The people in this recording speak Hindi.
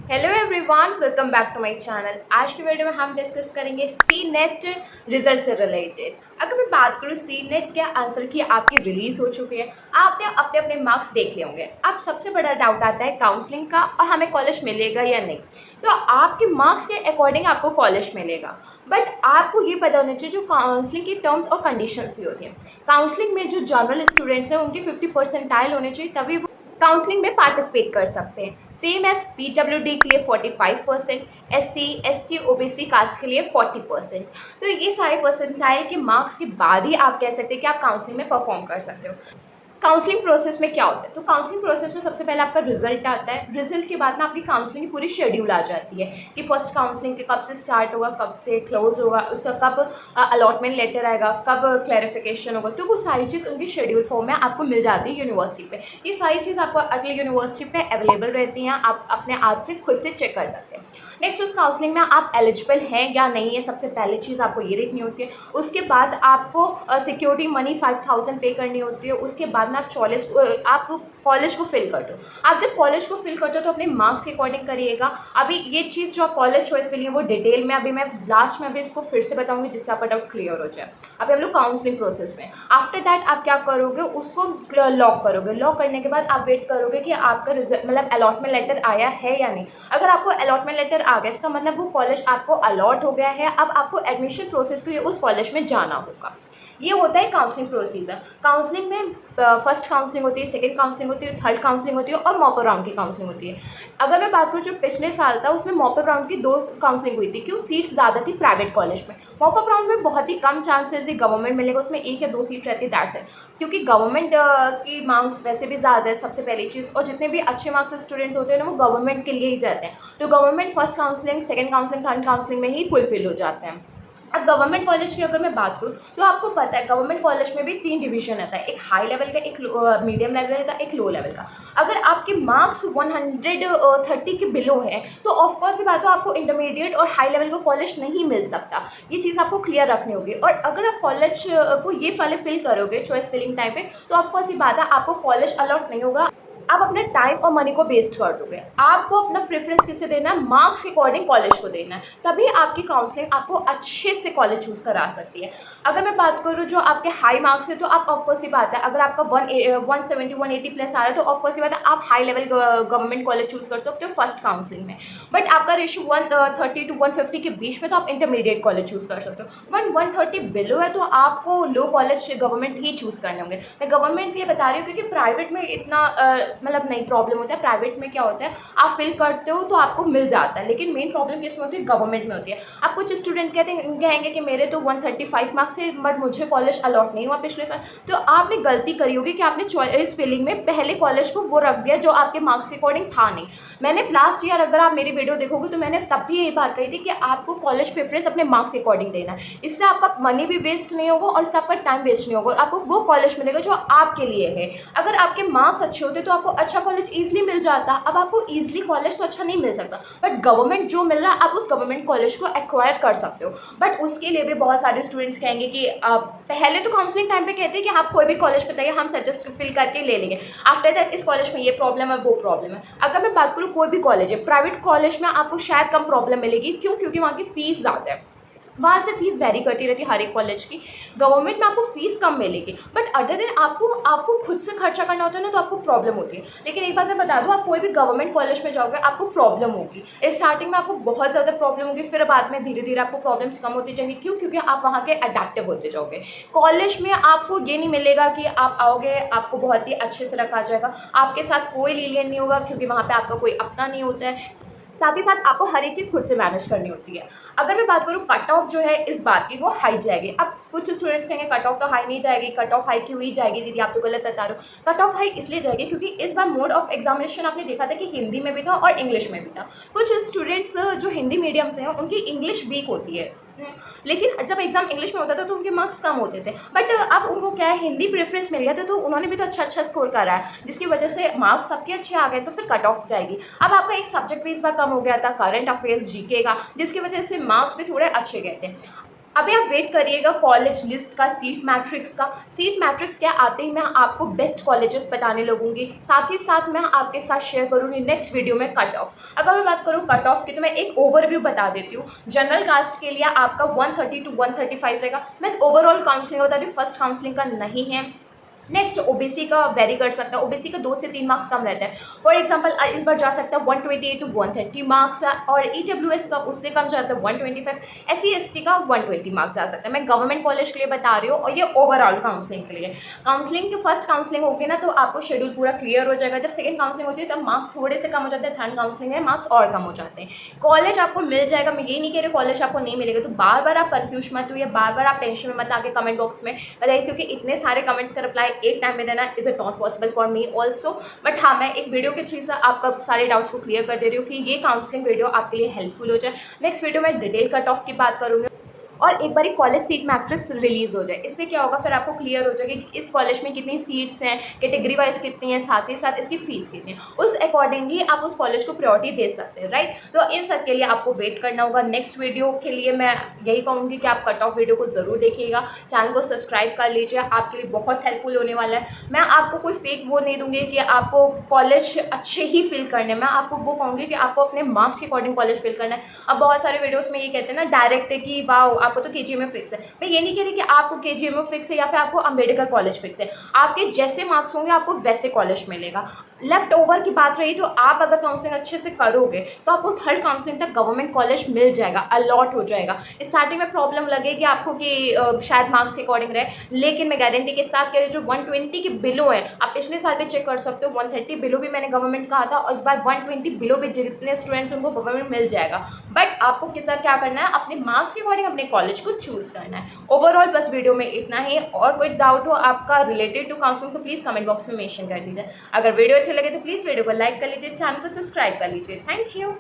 Hello everyone, welcome back to my channel. आज की वीडियो में हम डिस्कस करेंगे सी नेट रिजल्ट से रिलेटेड। अगर मैं बात करूँ सी नेट के आंसर की आपकी रिलीज हो चुकी है, आपने अपने अपने मार्क्स देख लिए होंगे। अब सबसे बड़ा डाउट आता है काउंसलिंग का और हमें कॉलेज मिलेगा या नहीं। तो आपके मार्क्स के अकॉर्डिंग आपको कॉलेज मिलेगा, बट आपको ये पता होना चाहिए जो काउंसलिंग की टर्म्स और कंडीशंस भी होती हैं। काउंसलिंग में जो जनरल स्टूडेंट्स हैं उनके 50% होने चाहिए, तभी वो काउंसलिंग में पार्टिसिपेट कर सकते हैं। सेम एज पीडब्ल्यूडी के लिए 45%, SC ST OBC कास्ट के लिए 40%। तो ये सारे परसेंटाइल के मार्क्स के बाद ही आप कह सकते हैं कि आप काउंसलिंग में परफॉर्म कर सकते हो। काउंसलिंग प्रोसेस में क्या होता है, तो काउंसलिंग प्रोसेस में सबसे पहले आपका रिजल्ट आता है। रिजल्ट के बाद ना आपकी काउंसलिंग की पूरी शेड्यूल आ जाती है कि फर्स्ट काउंसलिंग के कब से स्टार्ट होगा, कब से क्लोज होगा, उसका कब अलॉटमेंट लेटर आएगा, कब क्लैरिफिकेशन होगा। तो वो सारी चीज़ उनकी शेड्यूल फॉर्म में आपको मिल जाती है यूनिवर्सिटी पे। ये सारी चीज़ आपको अगले यूनिवर्सिटी पे अवेलेबल रहती हैं, आप अपने आप से खुद से चेक कर सकते हैं। नेक्स्ट उस काउंसलिंग में आप एलिजिबल हैं या नहीं है, सबसे पहली चीज़ आपको ये देखनी होती है। उसके बाद आपको सिक्योरिटी मनी 5000 पे करनी होती है। उसके बाद में आप कॉलेज को फिल करते हो। आप जब कॉलेज को फिल करते हो तो अपने मार्क्स के अकॉर्डिंग करिएगा। अभी ये चीज़ जो आप कॉलेज चॉइस फिलिंग है वो डिटेल में अभी मैं लास्ट में अभी इसको फिर से बताऊंगी, जिससे आपका डाउट क्लियर हो जाए। अभी हम लोग काउंसलिंग प्रोसेस में, आफ्टर दैट आप क्या करोगे, उसको लॉक करोगे। लॉक करने के बाद आप वेट करोगे कि आपका रिजल्ट मतलब अलॉटमेंट लेटर आया है या नहीं। अगर आपको अलॉटमेंट लेटर आ गया, इसका मतलब वो कॉलेज आपको अलॉट हो गया है। अब आपको एडमिशन प्रोसेस के लिए उस कॉलेज में जाना होगा। ये होता है काउंसलिंग प्रोसीजर। काउंसलिंग में फर्स्ट काउंसलिंग होती है, सेकंड काउंसलिंग होती है, थर्ड काउंसलिंग होती है और मॉप अप राउंड की काउंसलिंग होती है। अगर मैं बात करूँ जो पिछले साल था उसमें मॉप अप राउंड की 2 काउंसलिंग हुई थी। क्यों? सीट्स ज़्यादा थी प्राइवेट कॉलेज में। मॉप अप राउंड में बहुत ही कम चांसेस है गवर्नमेंट मिलेगा, उसमें 1 या 2 सीट रहती है, दैट्स इट। क्योंकि गवर्नमेंट की मार्क्स वैसे भी ज़्यादा है, सबसे पहली चीज़। और जितने भी अच्छे मार्क्स स्टूडेंट्स होते हैं ना वो गवर्नमेंट के लिए ही रहते हैं। तो government first counselling, second counselling, third counselling में ही फुलफिल हो जाते हैं। अब गवर्नमेंट कॉलेज की अगर मैं बात करूँ तो आपको पता है गवर्नमेंट कॉलेज में भी 3 डिवीजन रहता है, एक हाई लेवल का, एक मीडियम लेवल का, एक लो लेवल का। अगर आपके मार्क्स 130 के बिलो है तो ऑफकोर्स ये बात है आपको इंटरमीडिएट और हाई लेवल का कॉलेज नहीं मिल सकता। ये चीज़ आपको क्लियर रखनी होगी। और अगर आप कॉलेज को ये वाले फिल करोगे चॉइस फिलिंग टाइम पे, तो ऑफकोर्स ये बात है आपको कॉलेज अलॉट नहीं होगा। आप अपने टाइम और मनी को वेस्ट कर दोगे। आपको अपना प्रेफरेंस किसे देना है, मार्क्स के अकॉर्डिंग कॉलेज को देना है, तभी आपकी काउंसलिंग आपको अच्छे से कॉलेज चूज़ करा सकती है। अगर मैं बात करूँ जो आपके हाई मार्क्स है, तो आप ऑफकोर्स ही बात है अगर आपका 170 180 प्लस आ रहा है तो ऑफकोर्स ही बात है आप high level government college choose कर सकते हो फर्स्ट काउंसलिंग में। बट आपका रेशियो 130 to 150 के बीच में तो आप इंटरमीडिएट कॉलेज चूज़ कर सकते हो। 130 बिलो है तो आपको लो कॉलेज गवर्नमेंट ही चूज़ करने होंगे। मैं गवर्नमेंट के लिए बता रही हूँ क्योंकि प्राइवेट में इतना मतलब नहीं प्रॉब्लम होता है। प्राइवेट में क्या होता है आप फिल करते हो तो आपको मिल जाता है, लेकिन मेन प्रॉब्लम किस में होती है, गवर्नमेंट में होती है। आप कुछ स्टूडेंट कहेंगे कि मेरे तो 135 मार्क्स है बट मुझे कॉलेज अलॉट नहीं हुआ पिछले साल। तो आपने गलती करी होगी कि आपने चॉइस फिलिंग में पहले कॉलेज को वो रख दिया जो आपके मार्क्स के अकॉर्डिंग था नहीं। मैंने लास्ट ईयर अगर आप मेरी वीडियो देखोगे तो मैंने तब भी यही बात कही थी कि आपको कॉलेज प्रेफरेंस अपने मार्क्स के अकॉर्डिंग देना है। इससे आपका मनी भी वेस्ट नहीं होगा और इससे आपका टाइम वेस्ट नहीं होगा। आपको वो कॉलेज मिलेगा जो आपके लिए है। अगर आपके मार्क्स अच्छे होते तो आपको अच्छा कॉलेज ईजिली मिल जाता। अब आपको ईजिली कॉलेज तो अच्छा नहीं मिल सकता, बट गवर्नमेंट जो मिल रहा है आप उस गवर्नमेंट कॉलेज को एक्वायर कर सकते हो। बट उसके लिए भी बहुत सारे स्टूडेंट्स कहेंगे कि आप पहले तो काउंसलिंग टाइम पे कहते हैं कि आप कोई भी कॉलेज बताइए, हम सजेस्ट फिल करके ले लेंगे। आफ्टर दैट इस कॉलेज में ये प्रॉब्लम है, वो प्रॉब्लम है। अगर मैं बात करूँ कोई भी कॉलेज है, प्राइवेट कॉलेज में आपको शायद कम प्रॉब्लम मिलेगी। क्यों? क्योंकि वहाँ की फीस ज़्यादा है, वहाँ से फीस वेरी करती रहती है हर एक कॉलेज की। गवर्नमेंट में आपको फीस कम मिलेगी, बट अदर देन आपको खुद से खर्चा करना होता है ना, तो आपको प्रॉब्लम होती है। लेकिन एक बात मैं बता दूँ, आप कोई भी गवर्नमेंट कॉलेज में जाओगे आपको प्रॉब्लम होगी। स्टार्टिंग में आपको बहुत ज़्यादा प्रॉब्लम होगी, फिर बाद में धीरे धीरे आपको प्रॉब्लम्स कम होती जाएंगी। क्यों? क्योंकि आप वहाँ के अडेप्टिव होते जाओगे। कॉलेज में आपको ये नहीं मिलेगा कि आप आओगे आपको बहुत ही अच्छे से रखा जाएगा, आपके साथ कोई लीनियन नहीं होगा क्योंकि वहाँ पे आपका कोई अपना नहीं होता है। साथ ही साथ आपको हर एक चीज़ खुद से मैनेज करनी होती है। अगर मैं बात करूँ कट ऑफ जो है इस बार की वो हाई जाएगी। अब कुछ स्टूडेंट्स कहेंगे कट ऑफ तो हाई नहीं जाएगी, कट ऑफ हाई क्यों ही जाएगी दीदी, आप तो गलत बता रहे हो। कट ऑफ हाई इसलिए जाएगी क्योंकि इस बार मोड ऑफ एग्जामिनेशन आपने देखा था कि हिंदी में भी था और इंग्लिश में भी था। कुछ स्टूडेंट्स जो हिंदी मीडियम से हैं उनकी इंग्लिश वीक होती है, लेकिन जब एग्जाम इंग्लिश में होता था तो उनके मार्क्स कम होते थे। बट अब उनको क्या है, हिंदी प्रेफरेंस मिल गया था तो उन्होंने भी तो अच्छा स्कोर करा है, जिसकी वजह से मार्क्स सबके अच्छे आ गए, तो फिर कट ऑफ जाएगी। अब आपका एक सब्जेक्ट भी इस बार कम हो गया था, करंट अफेयर्स जीके का, जिसकी वजह से मार्क्स भी थोड़े अच्छे गए थे। अभी आप वेट करिएगा कॉलेज लिस्ट का, सीट मैट्रिक्स का। सीट मैट्रिक्स क्या आते ही मैं आपको बेस्ट कॉलेजेस बताने लगूंगी, साथ ही साथ मैं आपके साथ शेयर करूंगी नेक्स्ट वीडियो में कट ऑफ। अगर मैं बात करूं कट ऑफ की तो मैं एक ओवरव्यू बता देती हूँ। जनरल कास्ट के लिए आपका 130 टू 135 रहेगा। मैं ओवरऑल काउंसलिंग बता रही हूँ, फर्स्ट काउंसलिंग का नहीं है। नेक्स्ट ओबीसी का वेरी कर सकता है, ओबीसी का 2 से 3 मार्क्स कम रहता है। फॉर एग्जांपल इस बार जा सकता है 128 टू 130 मार्क्स, और ईडब्ल्यूएस का उससे कम जाता है 125। एससी एसटी का 120 मार्क्स जा सकता है। मैं गवर्नमेंट कॉलेज के लिए बता रही हूँ और ये ओवरऑल काउंसलिंग के लिए। काउंसलिंग की फर्स्ट काउंसलिंग होगी ना तो आपको शेड्यूल पूरा क्लियर हो जाएगा। जब सेकंड काउंसलिंग होती है तब मार्क्स थोड़े से कम हो जाते हैं, थर्ड काउंसलिंग में मार्क्स और कम हो जाते हैं। कॉलेज आपको मिल जाएगा, मैं ये नहीं कह रही कॉलेज आपको नहीं मिलेगा, तो बार बार आप कन्फ्यूज मत हुई, बार बार आप टेंशन में मत आके कमेंट बॉक्स में बताइए, क्योंकि इतने सारे कमेंट्स का रिप्लाई एक टाइम में देना is it not possible for me also. But हाँ, मैं एक वीडियो के थ्रू से आपका सारे डाउट्स को क्लियर कर दे रही हूँ कि ये काउंसलिंग वीडियो आपके लिए हेल्पफुल हो जाए। नेक्स्ट वीडियो में डिटेल कट ऑफ की बात करूँगी और एक बार कॉलेज सीट मैट्रिक्स रिलीज हो जाए। इससे क्या होगा, फिर आपको क्लियर हो जाएगा कि इस कॉलेज में कितनी सीट्स हैं, कैटेगरी वाइज कितनी है, साथ ही साथ इसकी फीस कितनी है। उस अकॉर्डिंगली आप उस कॉलेज को प्रायोरिटी दे सकते हैं, राइट। तो इन सब के लिए आपको वेट करना होगा। नेक्स्ट वीडियो के लिए मैं यही कहूँगी कि आप कट ऑफ वीडियो को ज़रूर देखिएगा, चैनल को सब्सक्राइब कर लीजिए, आपके लिए बहुत हेल्पफुल होने वाला है। मैं आपको कोई फेक वो नहीं दूंगी कि आपको कॉलेज अच्छे ही फिल करने हैं, मैं आपको वो कहूँगी कि आपको अपने मार्क्स के अकॉर्डिंग कॉलेज फिल करना है। अब बहुत सारे वीडियोज़ में ये कहते हैं ना डायरेक्ट है कि वाओ आपको तो केजीएमयू फिक्स है। मैं ये नहीं कह रही कि आपको केजीएमयू फिक्स है या फिर आपको अंबेडकर कॉलेज फिक्स है। आपके जैसे मार्क्स होंगे आपको वैसे कॉलेज मिलेगा। लेफ्ट ओवर की बात रही तो आप अगर काउंसलिंग अच्छे से करोगे तो आपको थर्ड काउंसलिंग तक गवर्नमेंट कॉलेज मिल जाएगा, अलॉट हो जाएगा। स्टार्टिंग में प्रॉब्लम लगेगी आपको कि शायद मार्क्स के अकॉर्डिंग रहे, लेकिन मैं गारंटी के साथ कह रही हूँ जो 120 के बिलो है, आप पिछले साल भी चेक कर सकते हो, 130 बिलो भी मैंने गवर्नमेंट कहा था और इस बार 120 बिलो भी जितने स्टूडेंट्स उनको गवर्नमेंट मिल जाएगा। बट आपको कितना क्या करना है, अपने मार्क्स के अकॉर्डिंग अपने कॉलेज को चूज करना है। ओवरऑल बस वीडियो में इतना ही, और कोई डाउट हो आपका रिलेटेड टू काउंसलिंग तो प्लीज़ कमेंट बॉक्स में मेंशन कर दीजिए। अगर वीडियो अच्छे लगे तो प्लीज़ वीडियो को लाइक कर लीजिए, चैनल को सब्सक्राइब कर लीजिए। Thank you.